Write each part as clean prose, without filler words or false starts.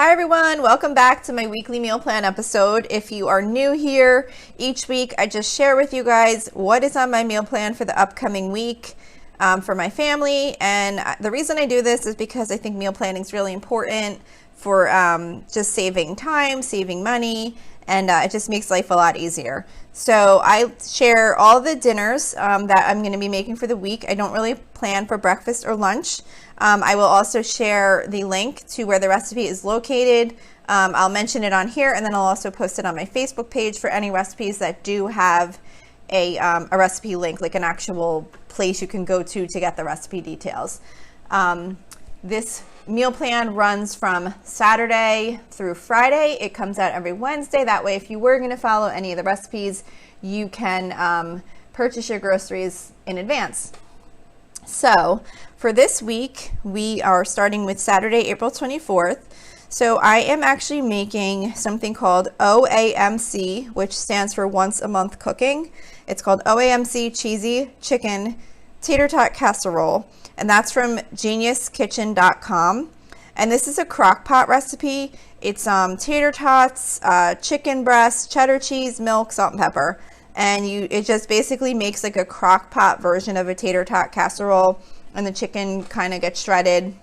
Hi everyone, welcome back to my weekly meal plan episode. If you are new here, each week I just share with you guys what is on my meal plan for the upcoming week for my family. And the reason I do this is because I think meal planning is really important for just saving time, saving money, and it just makes life a lot easier. So I share all the dinners that I'm going to be making for the week. I don't really plan for breakfast or lunch. I will also share the link to where the recipe is located. I'll mention it on here, and then I'll also post it on my Facebook page for any recipes that do have a recipe link, like an actual place you can go to get the recipe details. This meal plan runs from Saturday through Friday. It comes out every Wednesday. That way, if you were going to follow any of the recipes, you can purchase your groceries in advance. So for this week, we are starting with Saturday, April 24th. So I am actually making something called Oamc, which stands for Once a Month Cooking. It's called Oamc Cheesy Chicken Tater Tot Casserole, and that's from geniuskitchen.com. And this is a crock pot recipe. It's tater tots, chicken breast, cheddar cheese, milk, salt, and pepper. And it just basically makes like a crock pot version of a tater tot casserole, and the chicken kind of gets shredded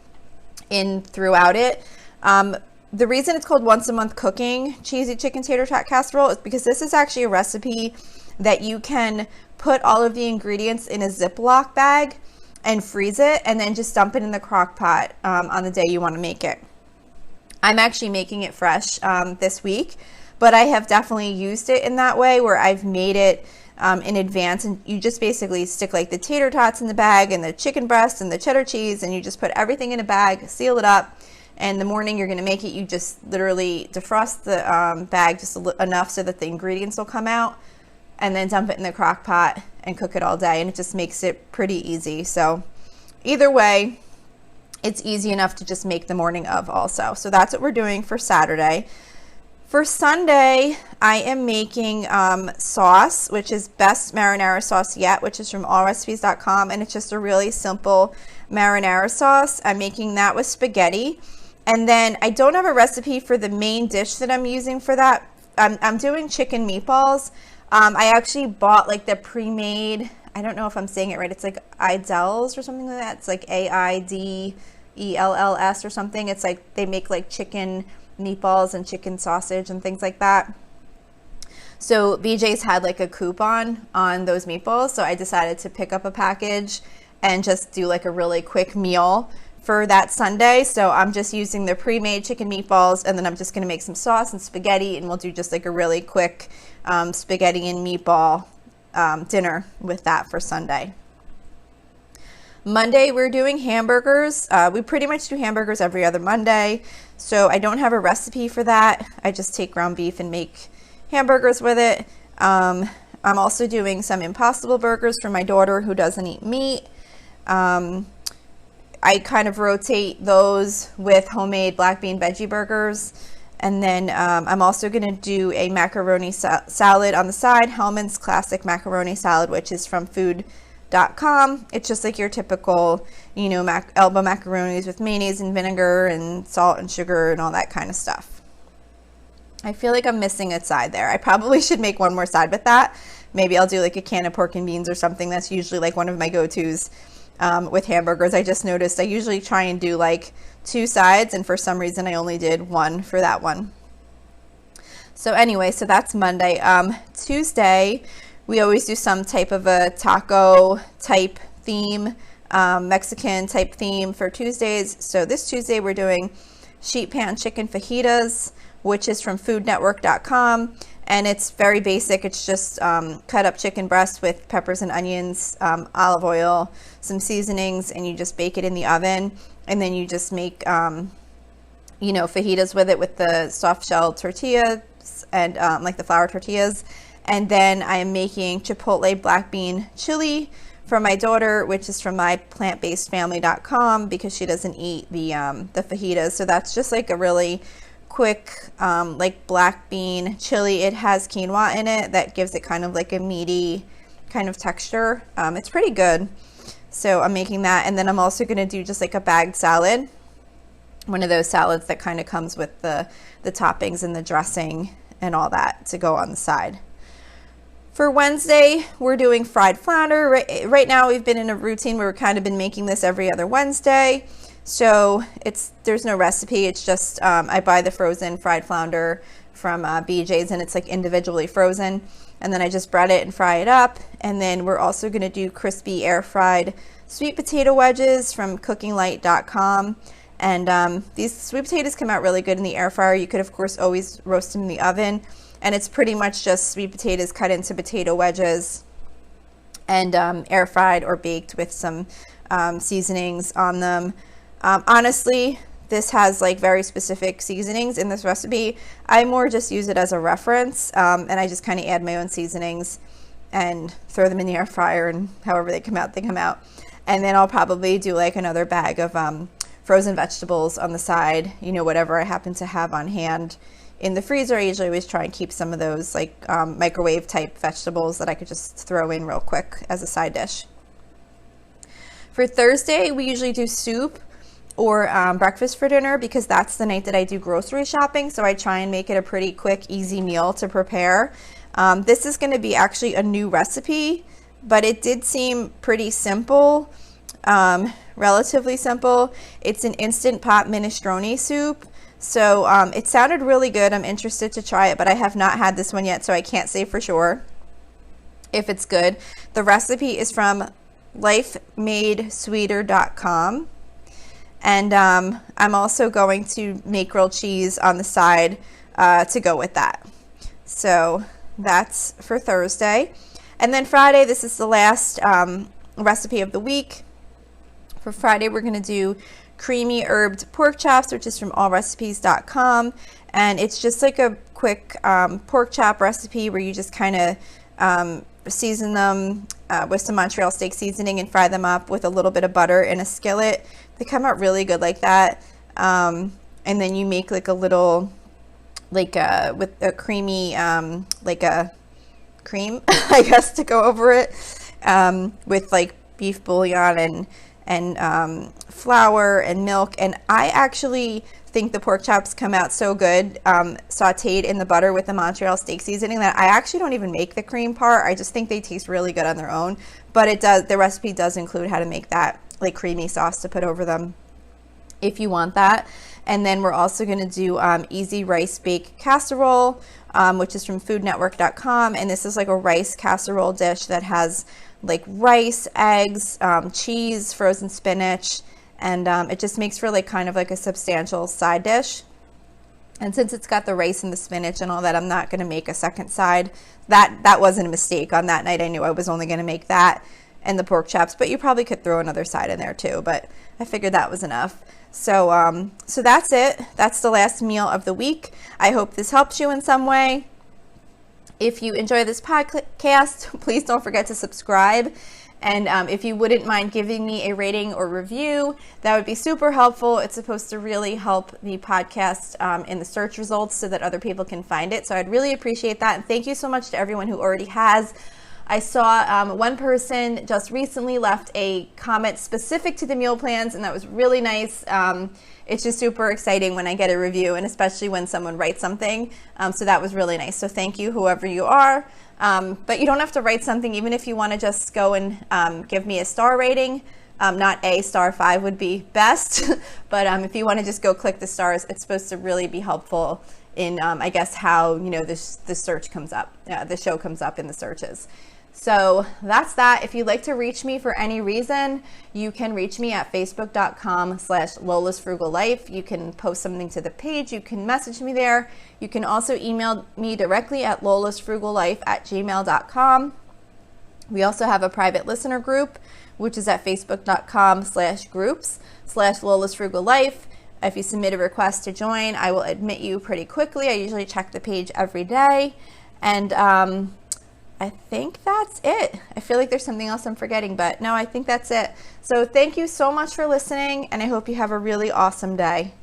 in throughout it. The reason it's called Once a Month Cooking Cheesy Chicken Tater Tot Casserole is because this is actually a recipe that you can put all of the ingredients in a Ziploc bag and freeze it, and then just dump it in the crock pot on the day you want to make it. I'm actually making it fresh this week, but I have definitely used it in that way where I've made it in advance, and you just basically stick like the tater tots in the bag and the chicken breast and the cheddar cheese, and you just put everything in a bag, seal it up, and the morning you're going to make it, you just literally defrost the bag just enough so that the ingredients will come out, and then dump it in the crock pot and cook it all day, and it just makes it pretty easy. So either way, it's easy enough to just make the morning of also. So that's what we're doing for Saturday. For Sunday, I am making sauce, which is best marinara sauce yet, which is from allrecipes.com, and it's just a really simple marinara sauce. I'm making that with spaghetti. And then I don't have a recipe for the main dish that I'm using for that. I'm doing chicken meatballs. I actually bought like the pre-made, I don't know if I'm saying it right, it's like Idells or something like that. It's like AIDELLS or something. It's like they make like chicken meatballs and chicken sausage and things like that. So BJ's had like a coupon on those meatballs, so I decided to pick up a package and just do like a really quick meal for that Sunday. So I'm just using the pre-made chicken meatballs, and then I'm just going to make some sauce and spaghetti, and we'll do just like a really quick spaghetti and meatball dinner with that for Sunday. Monday, we're doing hamburgers. We pretty much do hamburgers every other Monday, so I don't have a recipe for that. I just take ground beef and make hamburgers with it. I'm also doing some Impossible burgers for my daughter who doesn't eat meat. I kind of rotate those with homemade black bean veggie burgers. And then I'm also going to do a macaroni salad on the side, Hellman's Classic Macaroni Salad, which is from food.com. It's just like your typical, elbow macaronis with mayonnaise and vinegar and salt and sugar and all that kind of stuff. I feel like I'm missing a side there. I probably should make one more side with that. Maybe I'll do like a can of pork and beans or something. That's usually like one of my go-tos with hamburgers. I just noticed I usually try and do like 2 sides, and for some reason I only did one for that one. So anyway, so that's Monday. Tuesday, we always do some type of a taco type theme, Mexican type theme for Tuesdays. So this Tuesday we're doing sheet pan chicken fajitas, which is from foodnetwork.com. And it's very basic. It's just cut up chicken breast with peppers and onions, olive oil, some seasonings, and you just bake it in the oven. And then you just make, fajitas with it with the soft shell tortillas and like the flour tortillas. And then I am making chipotle black bean chili for my daughter, which is from myplantbasedfamily.com, because she doesn't eat the fajitas. So that's just like a really quick like black bean chili. It has quinoa in it that gives it kind of like a meaty kind of texture. It's pretty good. So I'm making that, and then I'm also going to do just like a bagged salad one of those salads that kind of comes with the toppings and the dressing and all that to go on the side. For Wednesday, we're doing fried flounder. Right now, we've been in a routine where we've kind of been making this every other Wednesday. So there's no recipe. It's just I buy the frozen fried flounder from BJ's, and it's like individually frozen. And then I just bread it and fry it up. And then we're also going to do crispy air fried sweet potato wedges from cookinglight.com. And these sweet potatoes come out really good in the air fryer. You could, of course, always roast them in the oven. And it's pretty much just sweet potatoes cut into potato wedges and air fried or baked with some seasonings on them. Honestly, this has like very specific seasonings in this recipe. I more just use it as a reference, and I just kind of add my own seasonings and throw them in the air fryer, and however they come out, they come out. And then I'll probably do like another bag of frozen vegetables on the side, whatever I happen to have on hand. In the freezer, I usually always try and keep some of those like microwave type vegetables that I could just throw in real quick as a side dish. For Thursday, we usually do soup or breakfast for dinner because that's the night that I do grocery shopping. So I try and make it a pretty quick, easy meal to prepare. This is going to be actually a new recipe, but it did seem pretty simple, relatively simple. It's an Instant Pot minestrone soup. So it sounded really good. I'm interested to try it, but I have not had this one yet, so I can't say for sure if it's good. The recipe is from lifemadesweeter.com. And I'm also going to make grilled cheese on the side to go with that. So that's for Thursday. And then Friday, this is the last recipe of the week. For Friday, we're going to do creamy herbed pork chops, which is from allrecipes.com. And it's just like a quick pork chop recipe where you just kind of season them with some Montreal steak seasoning and fry them up with a little bit of butter in a skillet. They come out really good like that. And then you make like a little, with a creamy, like a cream, I guess, to go over it, with like beef bouillon and flour and milk. And I actually think the pork chops come out so good, sauteed in the butter with the Montreal steak seasoning, that I actually don't even make the cream part. I just think they taste really good on their own. But the recipe does include how to make that like creamy sauce to put over them if you want that. And then we're also going to do easy rice bake casserole, which is from foodnetwork.com. And this is like a rice casserole dish that has like rice, eggs, cheese, frozen spinach, and it just makes for like kind of like a substantial side dish. And since it's got the rice and the spinach and all that, I'm not going to make a second side. That wasn't a mistake. On that night, I knew I was only going to make that and the pork chops, but you probably could throw another side in there too, but I figured that was enough. So so that's it. That's the last meal of the week. I hope this helps you in some way. If you enjoy this podcast, please don't forget to subscribe. And if you wouldn't mind giving me a rating or review, that would be super helpful. It's supposed to really help the podcast in the search results so that other people can find it. So I'd really appreciate that. And thank you so much to everyone who already has. I saw one person just recently left a comment specific to the meal plans, and that was really nice. It's just super exciting when I get a review, and especially when someone writes something. So that was really nice. So thank you, whoever you are. But you don't have to write something, even if you want to just go and give me a star rating. Not a star, 5 would be best. But if you want to just go click the stars, it's supposed to really be helpful in, I guess, how the search comes up, the show comes up in the searches. So that's that. If you'd like to reach me for any reason, you can reach me at facebook.com/Lola's Frugal Life. You can post something to the page. You can message me there. You can also email me directly at lolasfrugallife@gmail.com. We also have a private listener group, which is at facebook.com/groups/Lola's Frugal Life. If you submit a request to join, I will admit you pretty quickly. I usually check the page every day. And I think that's it. I feel like there's something else I'm forgetting, but no, I think that's it. So thank you so much for listening, and I hope you have a really awesome day.